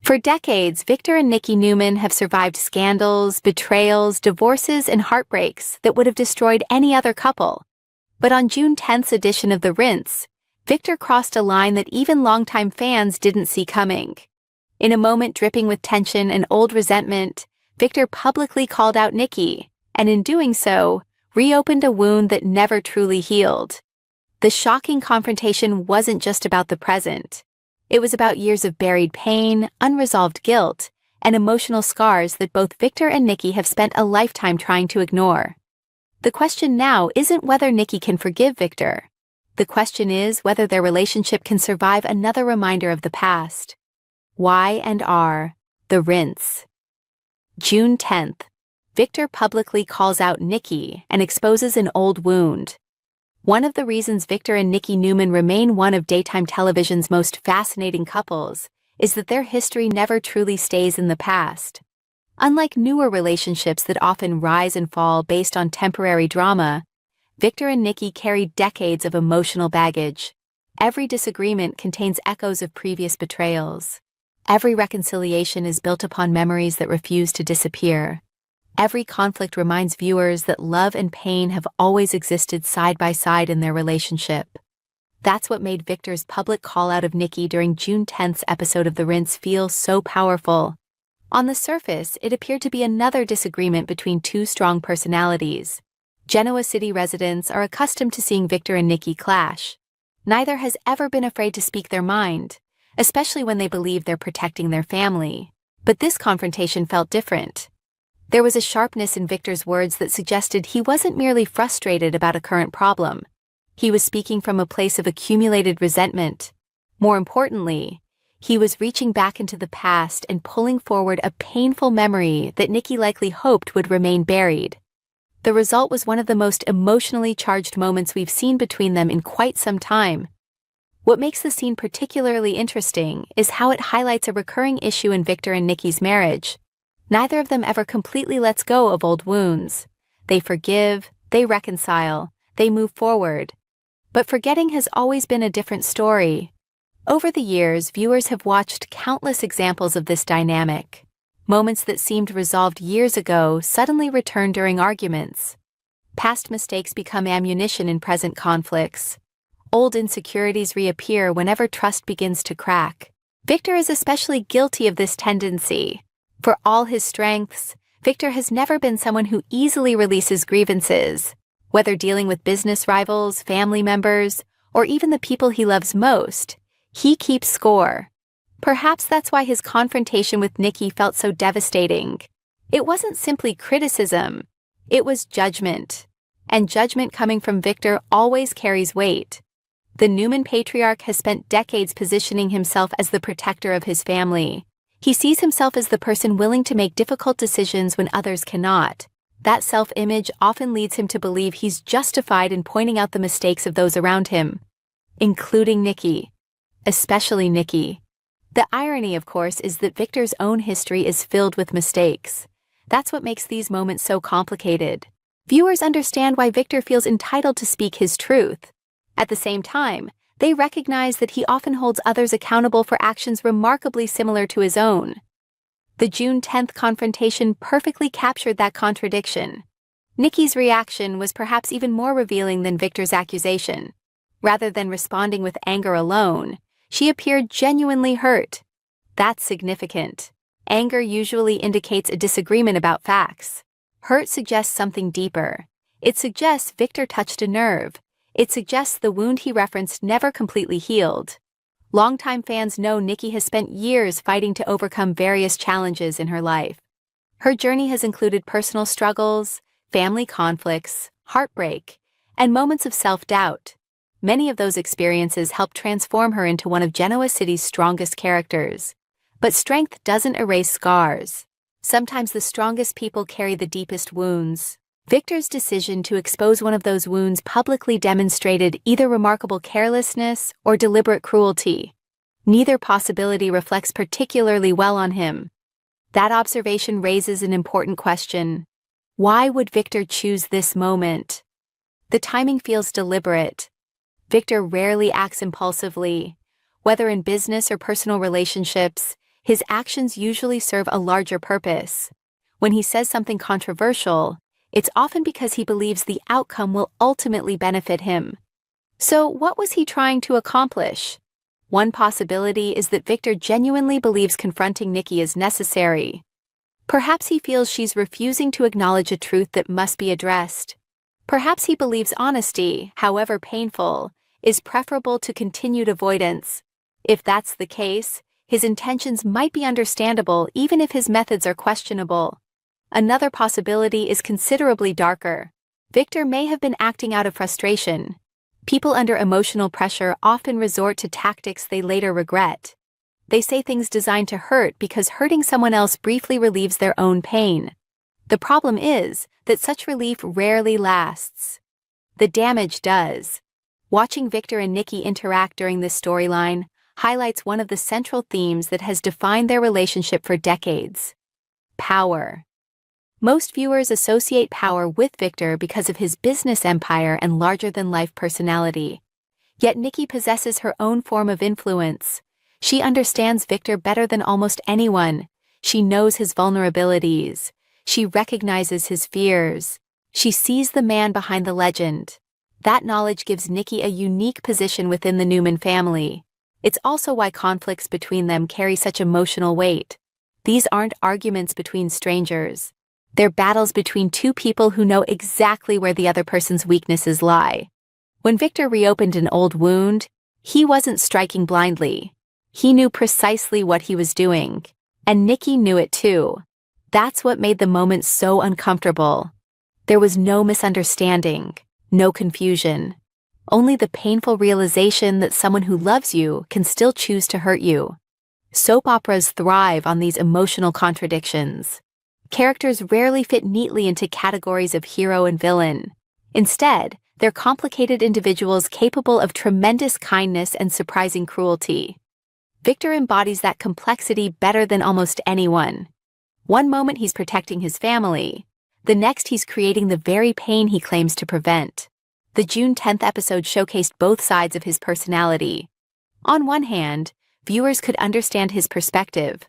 For decades, Victor and Nikki Newman have survived scandals, betrayals, divorces, and heartbreaks that would have destroyed any other couple. But on June 10th's edition of The Rinse, Victor crossed a line that even longtime fans didn't see coming. In a moment dripping with tension and old resentment, Victor publicly called out Nikki, and in doing so, reopened a wound that never truly healed. The shocking confrontation wasn't just about the present. It was about years of buried pain, unresolved guilt, and emotional scars that both Victor and Nikki have spent a lifetime trying to ignore. The question now isn't whether Nikki can forgive Victor. The question is whether their relationship can survive another reminder of the past. Why and are The Rinse. June 10th. Victor publicly calls out Nikki and exposes an old wound. One of the reasons Victor and Nikki Newman remain one of daytime television's most fascinating couples is that their history never truly stays in the past. Unlike newer relationships that often rise and fall based on temporary drama, Victor and Nikki carry decades of emotional baggage. Every disagreement contains echoes of previous betrayals. Every reconciliation is built upon memories that refuse to disappear. Every conflict reminds viewers that love and pain have always existed side by side in their relationship. That's what made Victor's public call-out of Nikki during June 10th's episode of The Rinse feel so powerful. On the surface, it appeared to be another disagreement between two strong personalities. Genoa city residents are accustomed to seeing Victor and Nikki clash. Neither has ever been afraid to speak their mind, especially when they believe they're protecting their family. But this confrontation felt different. There was a sharpness in Victor's words that suggested he wasn't merely frustrated about a current problem. He was speaking from a place of accumulated resentment. More importantly, he was reaching back into the past and pulling forward a painful memory that Nikki likely hoped would remain buried. The result was one of the most emotionally charged moments we've seen between them in quite some time. What makes the scene particularly interesting is how it highlights a recurring issue in Victor and Nikki's marriage. Neither of them ever completely lets go of old wounds. They forgive, they reconcile, they move forward. But forgetting has always been a different story. Over the years, viewers have watched countless examples of this dynamic. Moments that seemed resolved years ago suddenly return during arguments. Past mistakes become ammunition in present conflicts. Old insecurities reappear whenever trust begins to crack. Victor is especially guilty of this tendency. For all his strengths, Victor has never been someone who easily releases grievances. Whether dealing with business rivals, family members, or even the people he loves most, he keeps score. Perhaps that's why his confrontation with Nikki felt so devastating. It wasn't simply criticism, it was judgment. And judgment coming from Victor always carries weight. The Newman patriarch has spent decades positioning himself as the protector of his family. He sees himself as the person willing to make difficult decisions when others cannot. That self-image often leads him to believe he's justified in pointing out the mistakes of those around him, including Nikki. Especially Nikki. The irony, of course, is that Victor's own history is filled with mistakes. That's what makes these moments so complicated. Viewers understand why Victor feels entitled to speak his truth. At the same time, they recognize that he often holds others accountable for actions remarkably similar to his own. The June 10th confrontation perfectly captured that contradiction. Nikki's reaction was perhaps even more revealing than Victor's accusation. Rather than responding with anger alone, she appeared genuinely hurt. That's significant. Anger usually indicates a disagreement about facts. Hurt suggests something deeper. It suggests Victor touched a nerve. It suggests the wound he referenced never completely healed. Longtime fans know Nikki has spent years fighting to overcome various challenges in her life. Her journey has included personal struggles, family conflicts, heartbreak, and moments of self-doubt. Many of those experiences helped transform her into one of Genoa City's strongest characters. But strength doesn't erase scars. Sometimes the strongest people carry the deepest wounds. Victor's decision to expose one of those wounds publicly demonstrated either remarkable carelessness or deliberate cruelty. Neither possibility reflects particularly well on him. That observation raises an important question. Why would Victor choose this moment? The timing feels deliberate. Victor rarely acts impulsively. Whether in business or personal relationships, His actions usually serve a larger purpose. When he says something controversial, it's often because he believes the outcome will ultimately benefit him. So, what was he trying to accomplish? One possibility is that Victor genuinely believes confronting Nikki is necessary. Perhaps he feels she's refusing to acknowledge a truth that must be addressed. Perhaps he believes honesty, however painful, is preferable to continued avoidance. If that's the case, his intentions might be understandable even if his methods are questionable. Another possibility is considerably darker. Victor may have been acting out of frustration. People under emotional pressure often resort to tactics they later regret. They say things designed to hurt because hurting someone else briefly relieves their own pain. The problem is that such relief rarely lasts. The damage does. Watching Victor and Nikki interact during this storyline highlights one of the central themes that has defined their relationship for decades: power. Most viewers associate power with Victor because of his business empire and larger-than-life personality. Yet Nikki possesses her own form of influence. She understands Victor better than almost anyone. She knows his vulnerabilities. She recognizes his fears. She sees the man behind the legend. That knowledge gives Nikki a unique position within the Newman family. It's also why conflicts between them carry such emotional weight. These aren't arguments between strangers. They're battles between two people who know exactly where the other person's weaknesses lie. When Victor reopened an old wound, he wasn't striking blindly. He knew precisely what he was doing. And Nikki knew it too. That's what made the moment so uncomfortable. There was no misunderstanding, no confusion. Only the painful realization that someone who loves you can still choose to hurt you. Soap operas thrive on these emotional contradictions. Characters rarely fit neatly into categories of hero and villain. Instead, they're complicated individuals capable of tremendous kindness and surprising cruelty. Victor embodies that complexity better than almost anyone. One moment he's protecting his family, the next he's creating the very pain he claims to prevent. The June 10th episode showcased both sides of his personality. On one hand, viewers could understand his perspective.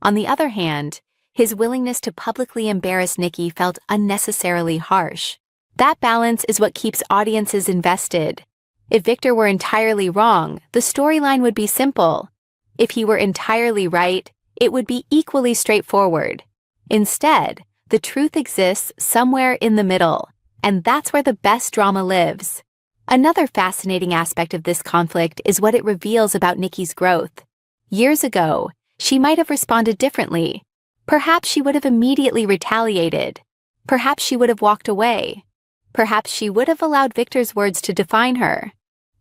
On the other hand, his willingness to publicly embarrass Nikki felt unnecessarily harsh. That balance is what keeps audiences invested. If Victor were entirely wrong, the storyline would be simple. If he were entirely right, it would be equally straightforward. Instead, the truth exists somewhere in the middle, and that's where the best drama lives. Another fascinating aspect of this conflict is what it reveals about Nikki's growth. Years ago, she might have responded differently. Perhaps she would have immediately retaliated. Perhaps she would have walked away. Perhaps she would have allowed Victor's words to define her.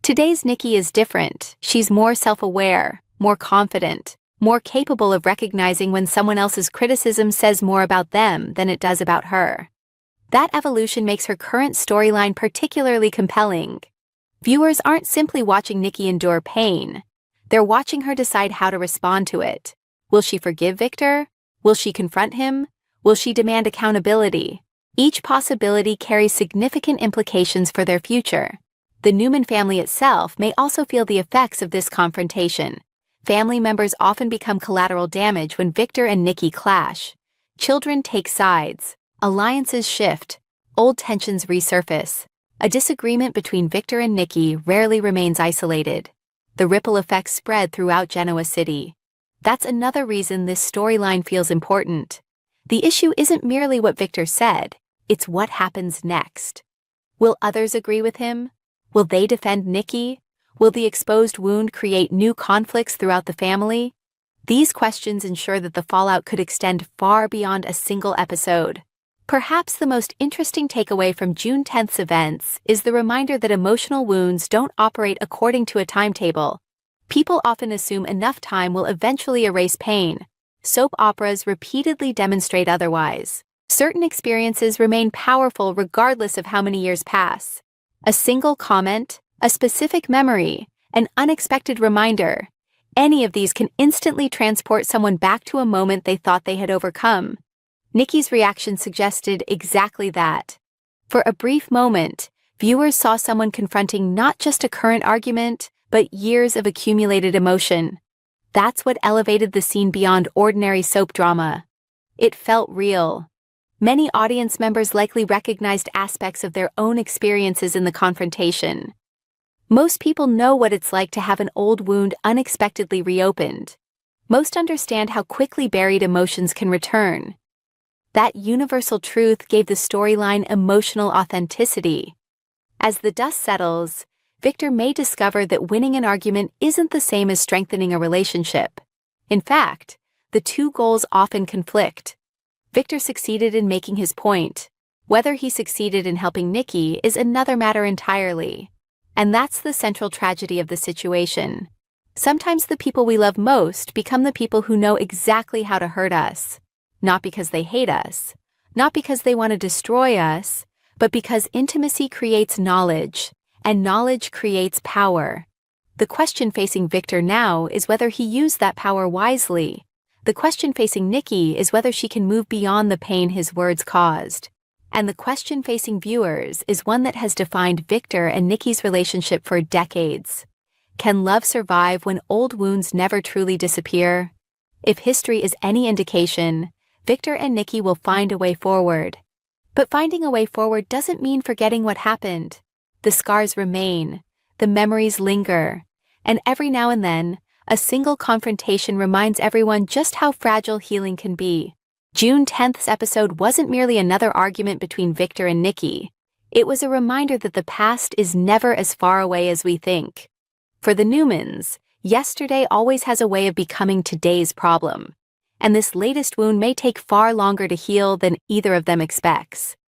Today's Nikki is different. She's more self-aware, more confident, more capable of recognizing when someone else's criticism says more about them than it does about her. That evolution makes her current storyline particularly compelling. Viewers aren't simply watching Nikki endure pain. They're watching her decide how to respond to it. Will she forgive Victor? Will she confront him? Will she demand accountability? Each possibility carries significant implications for their future. The Newman family itself may also feel the effects of this confrontation. Family members often become collateral damage when Victor and Nikki clash. Children take sides. Alliances shift. Old tensions resurface. A disagreement between Victor and Nikki rarely remains isolated. The ripple effects spread throughout Genoa City. That's another reason this storyline feels important. The issue isn't merely what Victor said, it's what happens next. Will others agree with him? Will they defend Nikki? Will the exposed wound create new conflicts throughout the family? These questions ensure that the fallout could extend far beyond a single episode. Perhaps the most interesting takeaway from June 10th's events is the reminder that emotional wounds don't operate according to a timetable. People often assume enough time will eventually erase pain. Soap operas repeatedly demonstrate otherwise. Certain experiences remain powerful regardless of how many years pass. A single comment, a specific memory, an unexpected reminder, any of these can instantly transport someone back to a moment they thought they had overcome. Nikki's reaction suggested exactly that. For a brief moment, viewers saw someone confronting not just a current argument, but years of accumulated emotion. That's what elevated the scene beyond ordinary soap drama. It felt real. Many audience members likely recognized aspects of their own experiences in the confrontation. Most people know what it's like to have an old wound unexpectedly reopened. Most understand how quickly buried emotions can return. That universal truth gave the storyline emotional authenticity. As the dust settles, Victor may discover that winning an argument isn't the same as strengthening a relationship. In fact, the two goals often conflict. Victor succeeded in making his point. Whether he succeeded in helping Nikki is another matter entirely. And that's the central tragedy of the situation. Sometimes the people we love most become the people who know exactly how to hurt us. Not because they hate us, not because they want to destroy us, but because intimacy creates knowledge, and knowledge creates power. The question facing Victor now is whether he used that power wisely. The question facing Nikki is whether she can move beyond the pain his words caused. And the question facing viewers is one that has defined Victor and Nikki's relationship for decades. Can love survive when old wounds never truly disappear? If history is any indication, Victor and Nikki will find a way forward. But finding a way forward doesn't mean forgetting what happened. The scars remain, the memories linger, and every now and then, a single confrontation reminds everyone just how fragile healing can be. June 10th's episode wasn't merely another argument between Victor and Nikki. It was a reminder that the past is never as far away as we think. For the Newmans, yesterday always has a way of becoming today's problem. And this latest wound may take far longer to heal than either of them expects.